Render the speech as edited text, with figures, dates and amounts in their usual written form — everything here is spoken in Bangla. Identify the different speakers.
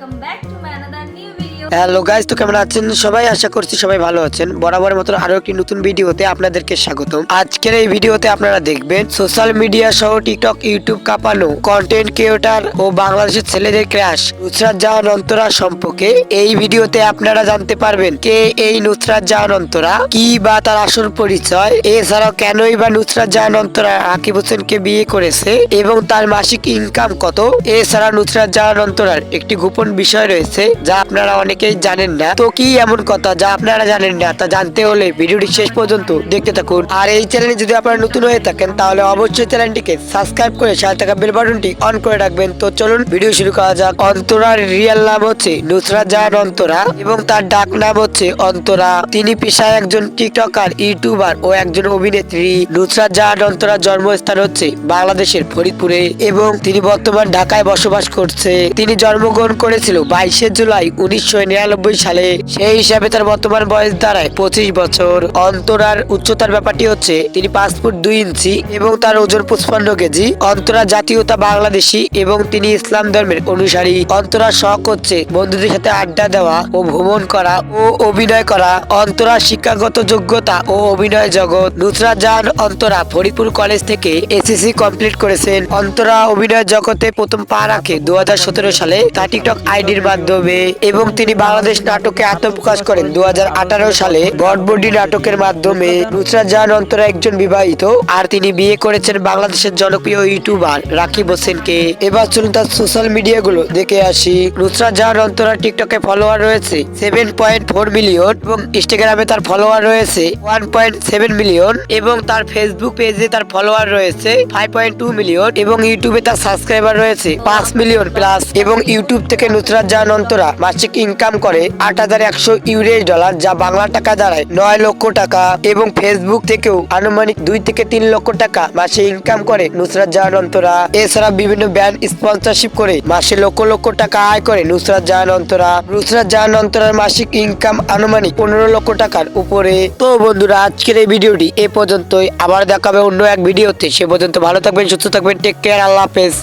Speaker 1: welcome back to my another new video.
Speaker 2: Hello guys, তো কেমন আছেন সবাই? আশা করছি সবাই ভালো আছেন। বরাবরের মতো আরো একটি নতুন ভিডিওতে আপনাদেরকে স্বাগতম। আজকের এই ভিডিওতে আপনারা দেখবেন সোশ্যাল মিডিয়া সহ টিকটক, ইউটিউব কাঁপানো কন্টেন্ট ক্রিয়েটর ও বাংলাদেশের ছেলেদের ক্রাশ নুসরাত জাহান অন্তরা সম্পর্কে। এই ভিডিওতে আপনারা জানতে পারবেন কে এই নুসরাত জাহান অন্তরা, কি বা তার আসল পরিচয়, এছাড়াও কেনই বা নুসরাত জাহান অন্তরা আকিব হোসেনকে বিয়ে করেছে এবং তার মাসিক ইনকাম কত। এছাড়া নুসরাত জাহান অন্তরার একটি গোপন বিষয় রয়েছে যা আপনারা অনেকেই জানেন না। তো কি এমন কথা যা আপনারা জানেন না, তা জানতে হলে ভিডিওটি শেষ পর্যন্ত দেখতে থাকুন। আর এই চ্যানেলে যদি আপনারা নতুন হয়ে থাকেন তাহলে অবশ্যই চ্যানেলটিকে সাবস্ক্রাইব করে সাথে থাকা বেল বাটনটি অন করে রাখবেন। তো চলুন ভিডিও শুরু করা যাক। অন্তরার রিয়েল নাম হচ্ছে নুসরাত জাহান অন্তরা এবং তার ডাক নাম হচ্ছে অন্তরা। তিনি পেশায় একজন টিকটকার, ইউটিউবার ও একজন অভিনেত্রী। নুসরাত জাহান অন্তরার জন্মস্থান হচ্ছে বাংলাদেশের ফরিদপুরে এবং তিনি বর্তমান ঢাকায় বসবাস করছে। তিনি জন্মগ্রহণ করেছিল 22শে জুলাই 1999 সালে। সেই হিসাবে তার বর্তমান বয়স দাঁড়ায় 25 বছর। অন্তরার উচ্চতার ব্যাপারটি হচ্ছে তিনি 5 ফুট 2 ইঞ্চি এবং তার ওজন 55 কেজি। অন্তরা জাতীয়তা বাংলাদেশী এবং তিনি ইসলাম ধর্মের অনুসারী। অন্তরার শখ হচ্ছে বন্ধুদের সাথে আড্ডা দেওয়া ও ভ্রমণ করা ও অভিনয় করা। অন্তরার শিক্ষাগত যোগ্যতা ও অভিনয় জগৎ। নুসরাত জাহান অন্তরা ফরিদপুর কলেজ থেকে এসএসসি কমপ্লিট করেছেন। অন্তরা অভিনয় জগতে প্রথম পা রাখে 2017 সালে তার টিকটক আইডির মাধ্যমে এবং তিনি বাংলাদেশ নাটকে আত্মপ্রকাশ করেন 2018 সালে বটবডি নাটকের মাধ্যমে। নুসরাত জাহান অন্তরা একজন বিবাহিত আর তিনি বিয়ে করেছেন বাংলাদেশের জনপ্রিয় ইউটিউবার রাকিব হোসেনকে। এবার চলুন তার সোশ্যাল মিডিয়া গুলো দেখে আসি। নুসরাত জাহান অন্তরা টিকটকে ফলোয়ার রয়েছে 7.4 মিলিয়ন এবং ইনস্টাগ্রামে তার ফলোয়ার রয়েছে 1.7 মিলিয়ন এবং তার ফেসবুক পেজে তার ফলোয়ার রয়েছে 5.2 মিলিয়ন এবং ইউটিউবে তার সাবস্ক্রাইবার রয়েছে 5 মিলিয়ন প্লাস। এবং ইউটিউব থেকে নুসরাত জাহান অন্তরা মাসিক ইনকাম করে 8,100 ইউএস ডলার, যা বাংলা টাকা দাঁড়ায় 9 লক্ষ টাকা। এবং ফেসবুক থেকেও আনুমানিক 2 থেকে 3 লক্ষ টাকা মাসে ইনকাম করে নুসরাত জাহান অন্তরা। এছাড়া বিভিন্ন ব্র্যান্ড স্পন্সরশিপ করে মাসে লক্ষ লক্ষ টাকা আয় করে নুসরাত জাহান অন্তরা। নুসরাত জাহান অন্তরার মাসিক ইনকাম আনুমানিক 15 লক্ষ টাকার উপরে। তো বন্ধুরা, আজকের এই ভিডিওটি এ পর্যন্তই। আবার দেখাবে অন্য এক ভিডিওতে। সে পর্যন্ত ভালো থাকবেন, সুস্থ থাকবেন। টেক কেয়ার, আল্লাহ হাফেজ।